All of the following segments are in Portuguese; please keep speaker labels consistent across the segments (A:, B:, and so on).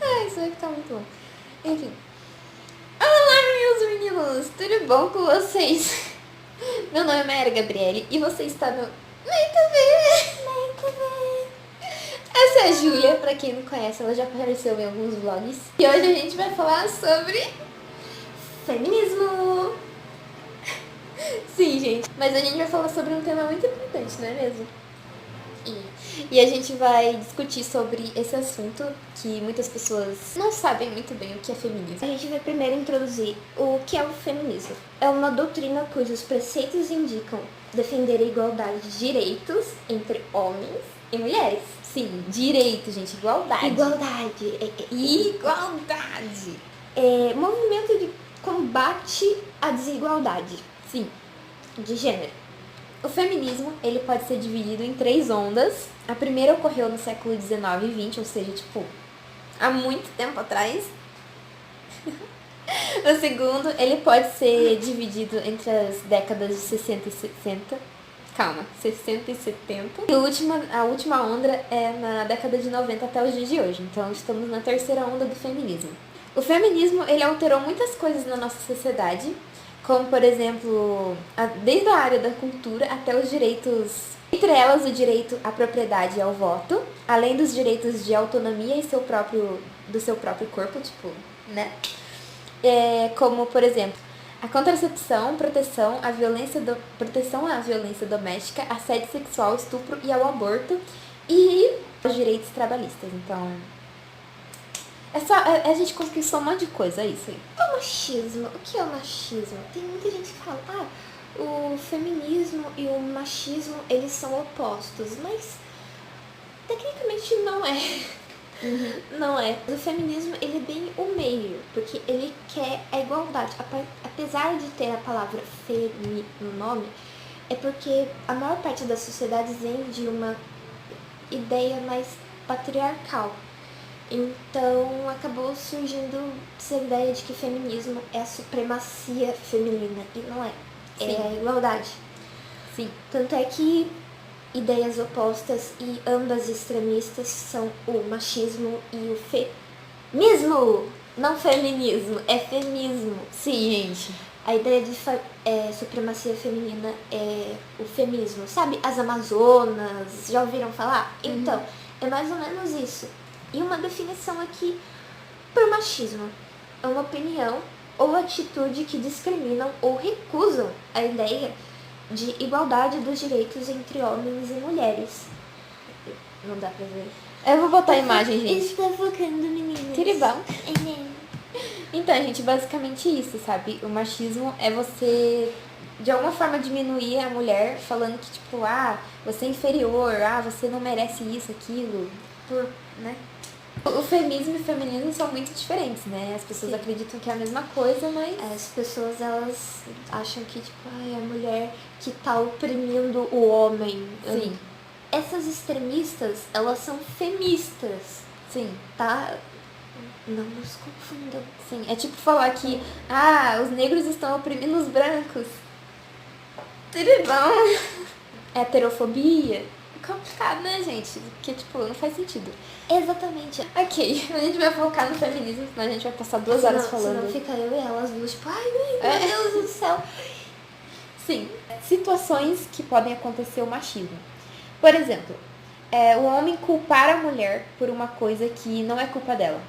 A: Ai, isso vai ficar muito bom. Enfim. Olá, meus meninos! Tudo bom com vocês? Meu nome é Mayara Gabriele e você está no Lei TV. Essa é a Júlia, pra quem não conhece, ela já apareceu em alguns vlogs. E hoje a gente vai falar sobre feminismo. Sim, gente, mas a gente vai falar sobre um tema muito importante, não é mesmo? E a gente vai discutir sobre esse assunto que muitas pessoas não sabem muito bem o que é feminismo.
B: A gente vai primeiro introduzir o que é o feminismo. É uma doutrina cujos preceitos indicam defender a igualdade de direitos entre homens e mulheres.
A: Sim, direito, gente, igualdade.
B: Igualdade.
A: Igualdade.
B: É movimento de combate à desigualdade.
A: Sim.
B: De gênero.
A: O feminismo, ele pode ser dividido em 3 ondas. A primeira ocorreu no século XIX e XX, ou seja, tipo, há muito tempo atrás. O segundo, ele pode ser dividido entre as décadas de 60 e 60. Calma, 60 e 70. E a última onda é na década de 90 até os dias de hoje. Então, estamos na terceira onda do feminismo. O feminismo, ele alterou muitas coisas na nossa sociedade, como, por exemplo, desde a área da cultura até os direitos, entre elas o direito à propriedade e ao voto, além dos direitos de autonomia do seu próprio corpo, tipo, né? Como, por exemplo, a contracepção, proteção à violência doméstica, assédio sexual, estupro e ao aborto e os direitos trabalhistas. Então, a gente conquistou um monte de coisa, é isso aí.
B: O machismo. O que é o machismo? Tem muita gente que fala, o feminismo e o machismo, eles são opostos, mas tecnicamente não é. Não é. O feminismo, ele é bem o meio, porque ele quer a igualdade. Apesar de ter a palavra femi no nome, é porque a maior parte das sociedades vem de uma ideia mais patriarcal. Então, acabou surgindo essa ideia de que feminismo é a supremacia feminina, e não é.
A: Sim.
B: É a igualdade.
A: Sim.
B: Tanto é que ideias opostas e ambas extremistas são o machismo e o feminismo. Não feminismo, é femismo.
A: Sim, gente.
B: A ideia de supremacia feminina é o feminismo. Sabe, as Amazonas, já ouviram falar? Então, é mais ou menos isso. E uma definição aqui para o machismo. É uma opinião ou atitude que discriminam ou recusam a ideia de igualdade dos direitos entre homens e mulheres. Não dá pra ver.
A: Eu vou botar a imagem, gente.
B: Está focando, meninas.
A: Tiribão. Então, gente, basicamente isso, sabe? O machismo é você, de alguma forma, diminuir a mulher falando que, tipo, você é inferior, você não merece isso, aquilo, né? O feminismo e o feminismo são muito diferentes, né? As pessoas acreditam que é a mesma coisa, mas...
B: As pessoas, elas acham que, tipo, a mulher que tá oprimindo o homem.
A: Sim.
B: Essas extremistas, elas são feministas.
A: Sim.
B: Tá? Não nos confundam.
A: Sim, é tipo falar que, os negros estão oprimindo os brancos. Tudo bom? Heterofobia. Complicado, né, gente? Porque, tipo, não faz sentido.
B: Exatamente.
A: Ok, a gente vai focar no feminismo, senão a gente vai passar 2 horas falando.
B: Senão fica eu e elas duas, tipo, meu Deus do céu.
A: Sim, situações que podem acontecer o machismo. Por exemplo, o homem culpar a mulher por uma coisa que não é culpa dela.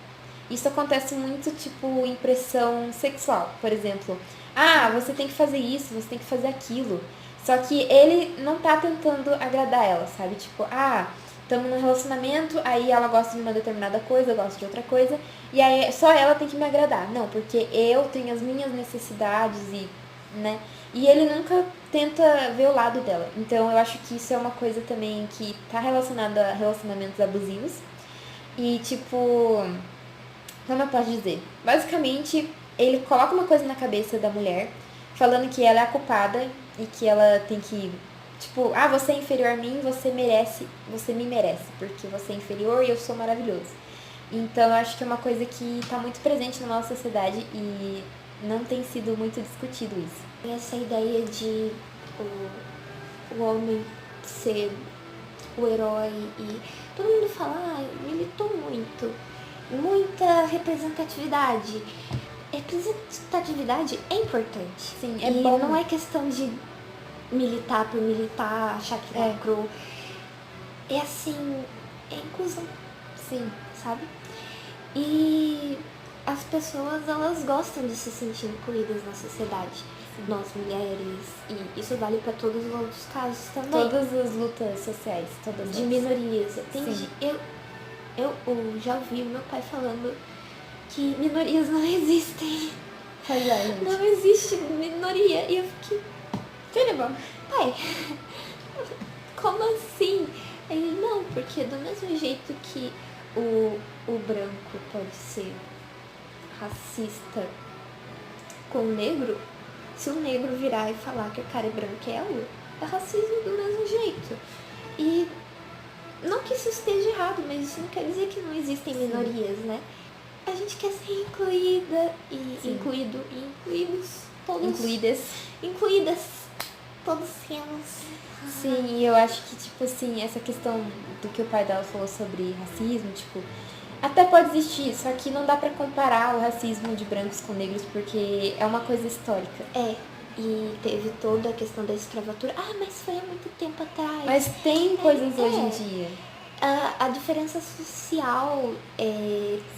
A: Isso acontece muito, tipo, em pressão sexual. Por exemplo, você tem que fazer isso, você tem que fazer aquilo. Só que ele não tá tentando agradar ela, sabe? Tipo, estamos num relacionamento, aí ela gosta de uma determinada coisa, eu gosto de outra coisa, e aí só ela tem que me agradar. Não, porque eu tenho as minhas necessidades né? E ele nunca tenta ver o lado dela. Então eu acho que isso é uma coisa também que tá relacionada a relacionamentos abusivos. E tipo, como eu posso dizer? Basicamente, ele coloca uma coisa na cabeça da mulher, falando que ela é a culpada e que ela tem que, tipo, você é inferior a mim, você me merece, porque você é inferior e eu sou maravilhoso. Então, eu acho que é uma coisa que tá muito presente na nossa sociedade e não tem sido muito discutido isso.
B: Essa ideia de o homem ser o herói e todo mundo fala, militou muito. Muita representatividade. Representatividade é importante.
A: Sim, é bom.
B: Não é questão de militar por militar, achar que lacrou. É assim, é inclusão.
A: Sim.
B: Sabe? E as pessoas, elas gostam de se sentir incluídas na sociedade. Sim. Nós, mulheres, e isso vale para todos os outros casos também.
A: Todas as lutas sociais, todas
B: de minorias. Eu já ouvi meu pai falando que minorias não existem.
A: Pois é, gente.
B: Não existe minoria. E eu fiquei,
A: Filho,
B: pai, como assim? Ele, não, porque do mesmo jeito que o branco pode ser racista com o negro, se o negro virar e falar que o cara é branco e é racismo do mesmo jeito. E não que isso esteja errado, mas isso não quer dizer que não existem minorias, né? A gente quer ser incluída e incluído e incluídos todos. Incluídas. Todos temos.
A: Sim, e eu acho que, tipo assim, essa questão do que o pai dela falou sobre racismo, tipo, até pode existir, só que não dá pra comparar o racismo de brancos com negros, porque é uma coisa histórica.
B: E teve toda a questão da escravatura. Mas foi há muito tempo atrás.
A: Mas tem coisas hoje em dia.
B: A diferença social,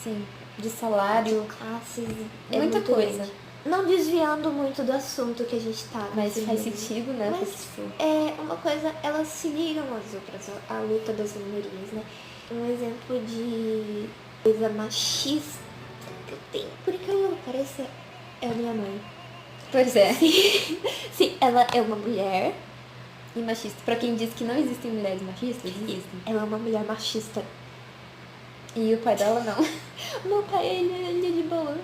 A: sim, de salário,
B: de classes,
A: muita coisa.
B: Grande. Não desviando muito do assunto que a gente tá.
A: Mas faz sentido, né?
B: Mas uma coisa, elas se ligam às outras, a luta das minorias, né? Um exemplo de coisa machista que eu tenho, por incrível que pareça, é a minha mãe.
A: Pois é.
B: Sim, ela é uma mulher.
A: E machista. Pra quem diz que não existem mulheres machistas, existem.
B: Ela é uma mulher machista.
A: E o pai dela não.
B: Meu pai, ele é de boa.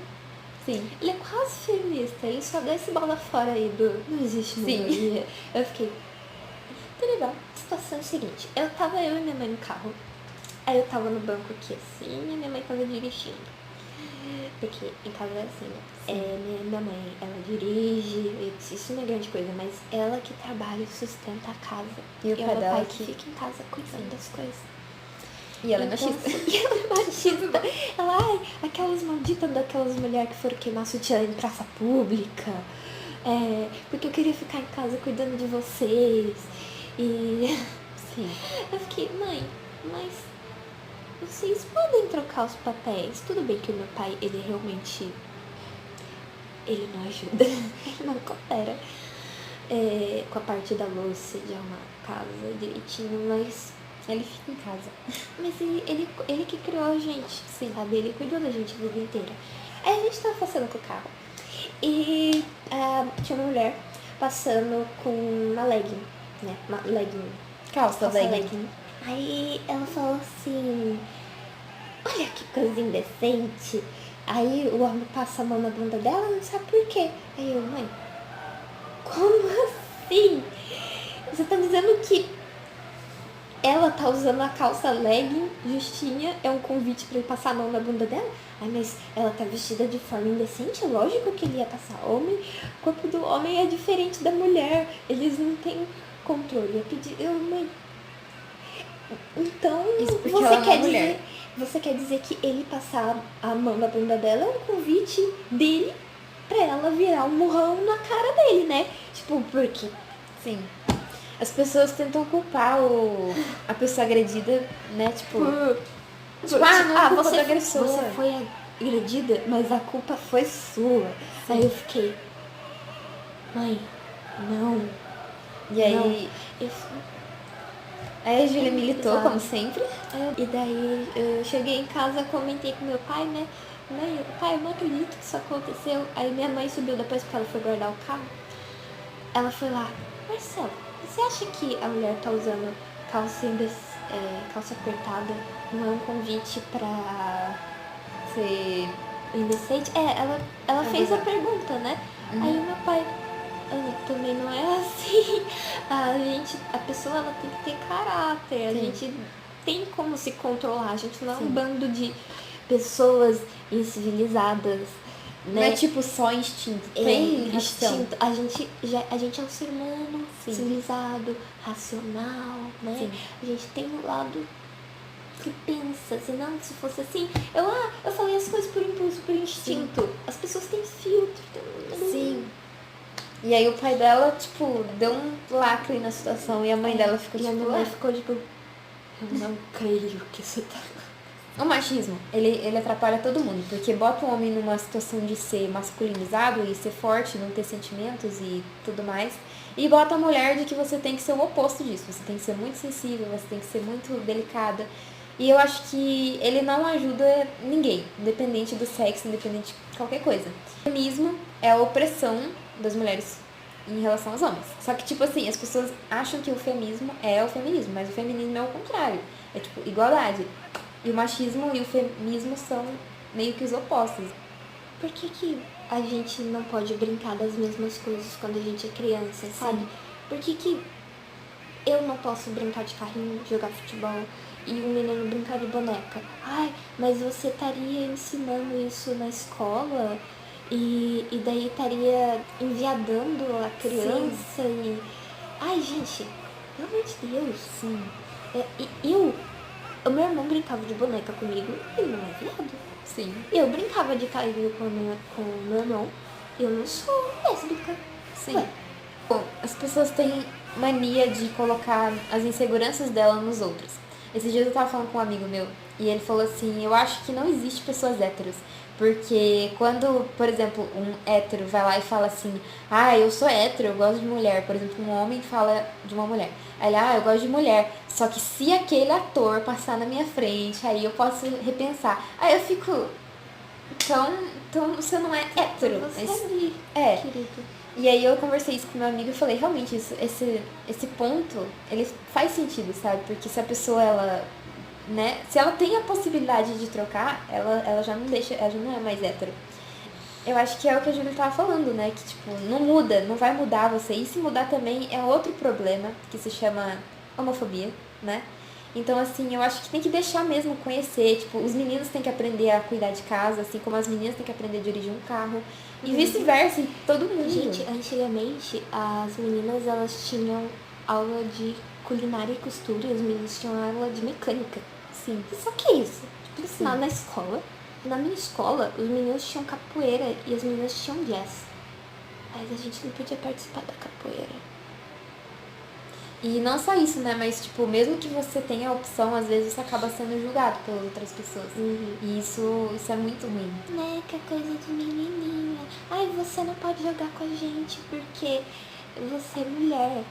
A: Sim.
B: Ele é quase feminista. Ele só dá esse bola fora aí do... Não existe minoria. Sim. Eu fiquei... Tá legal. A situação é a seguinte. Eu e minha mãe no carro. Aí eu tava no banco aqui assim e minha mãe tava dirigindo. Porque em casa é assim, né? Minha mãe, ela dirige, isso não é grande coisa, mas ela que trabalha e sustenta a casa.
A: E o pai dela
B: que fica em casa cuidando das coisas.
A: E ela é machista.
B: E ela é machista. Ela, aquelas malditas daquelas mulheres que foram queimar sutiã em praça pública. Porque eu queria ficar em casa cuidando de vocês. E
A: sim.
B: Eu fiquei, mãe, mas vocês podem trocar os papéis. Tudo bem que o meu pai, ele realmente... Ele não ajuda. Ele não coopera com a parte da louça, de arrumar a casa direitinho, mas...
A: Ele fica em casa.
B: Mas ele que criou a gente, sim, sabe? Ele cuidou da gente a vida inteira. Aí a gente tava passando com o carro. E tinha uma mulher passando com uma legging, né? Uma legging.
A: Calça legging.
B: Aí ela falou assim... Olha que coisa indecente. Aí o homem passa a mão na bunda dela, não sabe por quê. Aí eu, mãe, como assim? Você tá dizendo que ela tá usando a calça legging justinha, é um convite pra ele passar a mão na bunda dela? Mas ela tá vestida de forma indecente, é lógico que ele ia passar. O corpo do homem é diferente da mulher, eles não têm controle. Mãe, então você quer dizer que ele passar a mão na bunda dela é um convite dele pra ela virar um murrão na cara dele, né? Tipo, porque...
A: Sim. As pessoas tentam culpar a pessoa agredida, né? Tipo,
B: você foi agredida, mas a culpa foi sua. Sim. Aí eu fiquei, mãe, não.
A: E aí... Aí a Júlia militou, como sempre.
B: E daí eu cheguei em casa, comentei com meu pai, né? Pai, eu não acredito que isso aconteceu. Aí minha mãe subiu depois que ela foi guardar o carro. Ela foi lá, Marcelo, você acha que a mulher tá usando calça apertada não é um convite pra ser indecente? Ela fez a pergunta, né? Uhum. Aí meu pai, também não é assim. A pessoa ela tem que ter caráter. Sim. A gente tem como se controlar. A gente não é um bando de pessoas incivilizadas
A: Não é tipo só instinto, tem ração.
B: Instinto. A gente é um ser humano civilizado, racional, né?
A: Sim.
B: A gente tem um lado que pensa, senão se fosse assim, eu falei as coisas por impulso, por instinto. Sim. As pessoas têm filtro.
A: Sim. E aí o pai dela, tipo, deu um lacre na situação e a mãe dela ficou tipo...
B: E a mãe ficou tipo, eu não creio que isso tá...
A: O machismo, ele atrapalha todo mundo, porque bota o homem numa situação de ser masculinizado e ser forte, não ter sentimentos e tudo mais, e bota a mulher de que você tem que ser o oposto disso, você tem que ser muito sensível, você tem que ser muito delicada, e eu acho que ele não ajuda ninguém, independente do sexo, independente de qualquer coisa. O feminismo é a opressão das mulheres em relação aos homens. Só que, tipo assim, as pessoas acham que o feminismo é o feminismo, mas o feminismo é o contrário, é tipo igualdade. E o machismo e o feminismo são meio que os opostos.
B: Por que a gente não pode brincar das mesmas coisas quando a gente é criança, sabe?
A: Sim.
B: Por que eu não posso brincar de carrinho, jogar futebol e o menino brincar de boneca? Ai, mas você estaria ensinando isso na escola e daí estaria enviadando a criança e... Ai, gente, pelo amor de Deus.
A: Sim.
B: O meu irmão brincava de boneca comigo, ele não é viado.
A: Sim.
B: Eu brincava de carrinho com o meu irmão, eu não sou lésbica.
A: Sim. Bom, as pessoas têm mania de colocar as inseguranças dela nos outros. Esses dias eu tava falando com um amigo meu, e ele falou assim, eu acho que não existe pessoas héteros. Porque quando, por exemplo, um hétero vai lá e fala assim, eu sou hétero, eu gosto de mulher. Por exemplo, um homem fala de uma mulher. Aí ele, eu gosto de mulher. Só que se aquele ator passar na minha frente, aí eu posso repensar. Aí eu fico, então você não é hétero.
B: Você é querido.
A: E aí eu conversei isso com meu amigo e falei, realmente, esse ponto, ele faz sentido, sabe? Porque se a pessoa, ela... né? Se ela tem a possibilidade de trocar, ela já não deixa, ela já não é mais hétero. Eu acho que é o que a Júlia tava falando, né? Que, tipo, não muda, não vai mudar você. E se mudar também é outro problema, que se chama homofobia, né? Então, assim, eu acho que tem que deixar mesmo conhecer. Tipo, os meninos têm que aprender a cuidar de casa, assim como as meninas têm que aprender a dirigir um carro. E vice-versa, e todo mundo.
B: Gente, antigamente, as meninas, elas tinham aula de culinária e costura, e os meninos tinham aula de mecânica.
A: Sim.
B: Só que isso, tipo, ensinar na escola. Na minha escola, os meninos tinham capoeira e as meninas tinham jazz. Mas a gente não podia participar da capoeira.
A: E não só isso, né? Mas, tipo, mesmo que você tenha a opção, às vezes você acaba sendo julgado pelas outras pessoas. E isso é muito ruim.
B: Né, que é coisa de menininha. Ai, você não pode jogar com a gente porque você é mulher.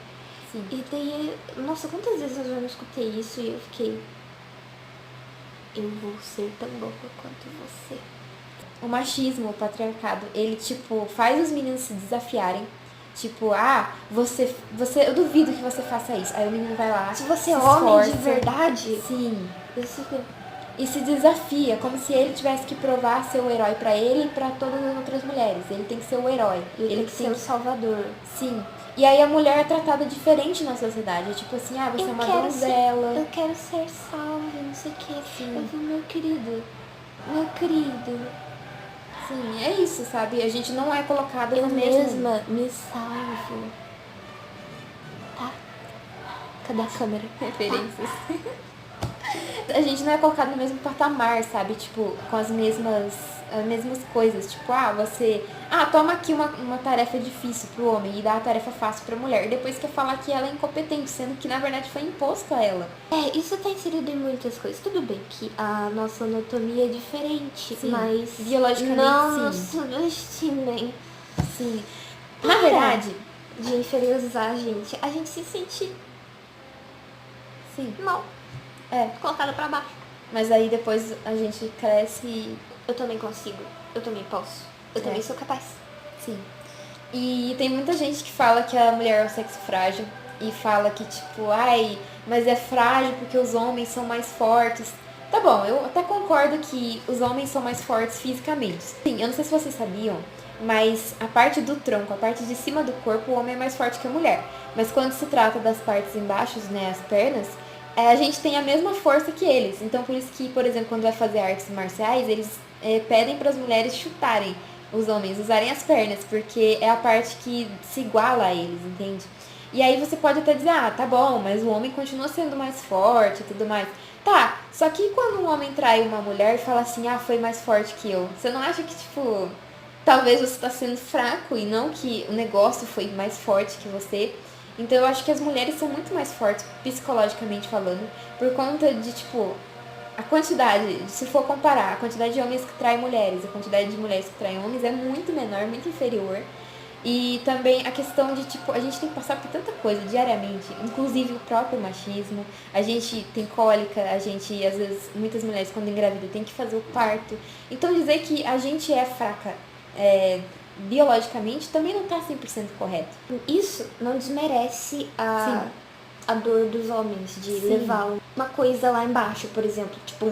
A: Sim.
B: E daí, nossa, quantas vezes eu já não escutei isso e eu fiquei... Eu vou ser tão louca quanto você.
A: O machismo, o patriarcado, ele, tipo, faz os meninos se desafiarem. Tipo, você, eu duvido que você faça isso. Aí o menino vai lá,
B: se você é homem de verdade...
A: Sim. E se desafia, como se ele tivesse que provar ser o herói pra ele e pra todas as outras mulheres. Ele tem que ser o herói.
B: Ele tem que ser o salvador.
A: Sim. E aí a mulher é tratada diferente na sociedade. É tipo assim, você é uma donzela.
B: Eu quero ser salva, não sei o que. Sim. Eu falo, meu querido.
A: Sim, é isso, sabe? A gente não é colocado
B: no mesmo... Eu mesma
A: me
B: salvo. Tá? Cadê a câmera?
A: Referências. A gente não é colocado no mesmo patamar, sabe? Tipo, com as mesmas coisas. Tipo, você... toma aqui uma tarefa difícil pro homem e dá a tarefa fácil pra mulher. E depois quer falar que ela é incompetente, sendo que, na verdade, foi imposto a ela.
B: Isso tá inserido em muitas coisas. Tudo bem que a nossa anatomia é diferente,
A: sim,
B: mas...
A: biologicamente,
B: não nos subestimem.
A: Sim. Na verdade...
B: de inferiorizar a gente se sente...
A: Sim.
B: mal. Colocada pra baixo.
A: Mas aí depois a gente cresce e...
B: Eu também consigo. Eu também posso. Eu também sou capaz.
A: Sim. E tem muita gente que fala que a mulher é um sexo frágil. E fala que, tipo, mas é frágil porque os homens são mais fortes. Tá bom, eu até concordo que os homens são mais fortes fisicamente. Sim, eu não sei se vocês sabiam, mas a parte do tronco, a parte de cima do corpo, o homem é mais forte que a mulher. Mas quando se trata das partes embaixo, né, as pernas... a gente tem a mesma força que eles. Então, por isso que, por exemplo, quando vai fazer artes marciais, eles pedem para as mulheres chutarem os homens usarem as pernas, porque é a parte que se iguala a eles, entende? E aí você pode até dizer, ah, tá bom, mas o homem continua sendo mais forte e tudo mais. Tá, só que quando um homem trai uma mulher e fala assim, ah, foi mais forte que eu, você não acha que, tipo, talvez você tá sendo fraco e não que o negócio foi mais forte que você? Então eu acho que as mulheres são muito mais fortes, psicologicamente falando, por conta de, tipo, a quantidade, se for comparar, a quantidade de homens que traem mulheres, a quantidade de mulheres que traem homens é muito menor, muito inferior. E também a questão de, tipo, a gente tem que passar por tanta coisa diariamente, inclusive o próprio machismo. A gente tem cólica, a gente, às vezes, muitas mulheres quando engravidam tem que fazer o parto. Então dizer que a gente é fraca biologicamente também não tá 100% correto.
B: Isso não desmerece
A: Sim.
B: a dor dos homens de
A: Sim.
B: levar uma coisa lá embaixo, por exemplo, tipo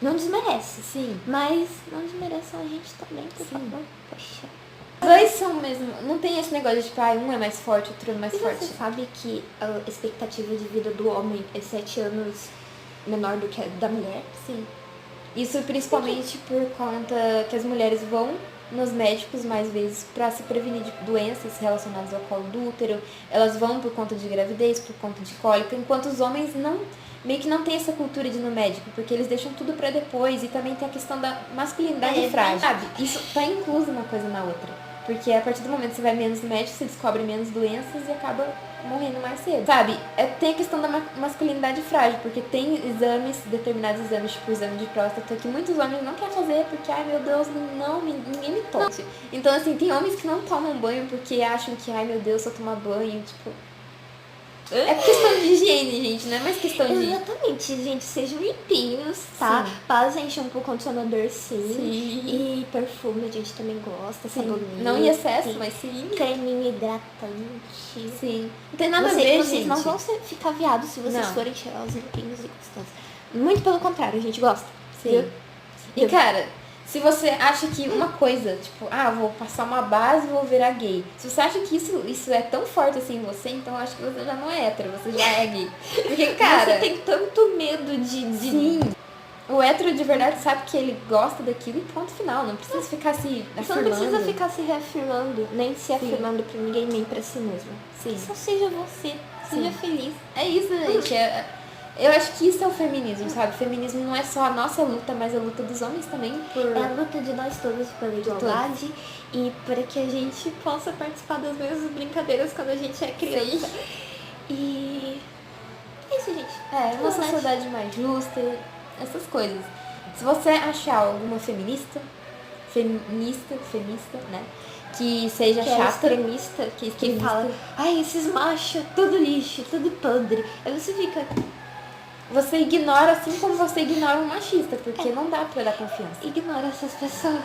B: não desmerece,
A: Sim.
B: mas não desmerece a gente também, por
A: Sim.
B: favor. Poxa.
A: Os dois são mesmo, não tem esse negócio de tipo, um é mais forte, outro é mais
B: E
A: forte.
B: você sabe que a expectativa de vida do homem é 7 anos menor do que a da mulher?
A: Sim. Isso principalmente por conta que as mulheres vão nos médicos mais vezes para se prevenir de doenças relacionadas ao colo do útero. Elas vão por conta de gravidez, por conta de cólica, enquanto os homens meio que não tem essa cultura de ir no médico, porque eles deixam tudo para depois. E também tem a questão da masculinidade frágil, sabe? Isso tá incluso uma coisa na outra. Porque a partir do momento que você vai menos no médico, você descobre menos doenças e acaba morrendo mais cedo. Sabe? Tem a questão da masculinidade frágil, porque tem exames, determinados exames, tipo o exame de próstata, que muitos homens não querem fazer, porque, ai meu Deus, ninguém me toque. Então, assim, tem homens que não tomam banho porque acham que, ai meu Deus, se eu tomar banho, tipo... É questão de higiene, gente, não é mais questão de...
B: Exatamente, gente, sejam limpinhos, tá?
A: Sim.
B: Passem shampoo, condicionador, sim.
A: Sim.
B: E perfume a gente também gosta, sabonete.
A: Não em excesso, mas sim.
B: Creminho hidratante.
A: Sim. Não tem nada a ver,
B: Vocês
A: gente.
B: não vão ficar viados se vocês
A: Não.
B: forem cheirosos, limpinhos e gostosos. Muito pelo contrário, a gente gosta.
A: Sim.
B: Viu?
A: E, cara, se você acha que uma coisa, tipo, vou passar uma base e vou virar gay. Se você acha que isso é tão forte assim em você, então eu acho que você já não é hétero, você já é gay. Porque, cara...
B: Você tem tanto medo de...
A: Sim. O hétero de verdade sabe que ele gosta daquilo e ponto final. Não precisa ficar se afirmando.
B: Você não precisa ficar se reafirmando, nem se afirmando pra ninguém, nem pra si mesmo.
A: Sim.
B: Só seja você, seja feliz.
A: É isso, gente. Eu acho que isso é o feminismo, sabe? O feminismo não é só a nossa luta, mas a luta dos homens também.
B: É a luta de nós todos pela igualdade e para que a gente possa participar das mesmas brincadeiras quando a gente é criança.
A: Sim.
B: E é isso, gente.
A: Uma sociedade mais justa, essas coisas. Se você achar alguma feminista, né? Que seja
B: Que
A: chata.
B: é extremista, que fala, ai, esses machos, tudo lixo, tudo podre. Aí você fica...
A: Você ignora assim como você ignora um machista, porque não dá pra dar confiança.
B: Ignora essas pessoas.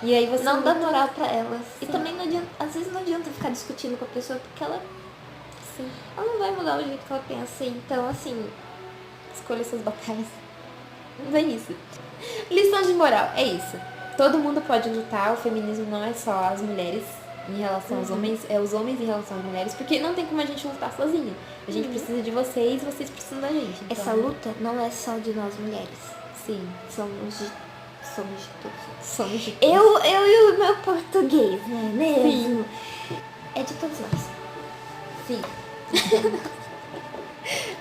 A: E aí você
B: não dá moral pra elas.
A: Sim.
B: E também não adianta, às vezes não adianta ficar discutindo com a pessoa, porque ela não vai mudar o jeito que ela pensa. Então, assim,
A: escolha suas batalhas. Não é isso. Lição de moral, é isso. Todo mundo pode lutar, o feminismo não é só as mulheres em relação aos homens, é os homens em relação às mulheres, porque não tem como a gente lutar sozinha. A gente precisa de vocês precisam da gente. Então...
B: Essa luta não é só de nós mulheres.
A: Sim.
B: Somos de todos.
A: Somos de todos.
B: Eu e o meu português, né? Mesmo? Sim. É de todos nós.
A: Sim.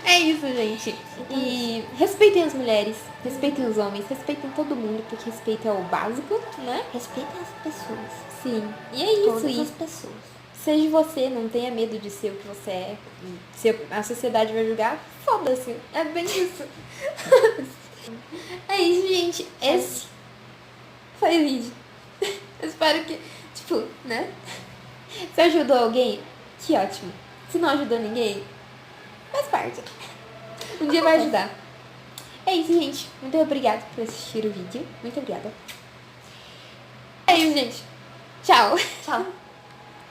A: É isso, gente. E respeitem as mulheres, respeitem os homens, respeitem todo mundo, porque respeito é o básico, né?
B: Respeitem as pessoas.
A: Sim. E é isso.
B: Todas as pessoas.
A: Seja você, não tenha medo de ser o que você é. Se a sociedade vai julgar, foda-se. É bem isso. É isso, gente. Esse foi o vídeo. Eu espero que, tipo, né? Se ajudou alguém, que ótimo. Se não ajudou ninguém, faz parte. Um dia vai ajudar. É isso, gente. Muito obrigada por assistir o vídeo. Muito obrigada. É isso, gente. Tchau.
B: Tchau.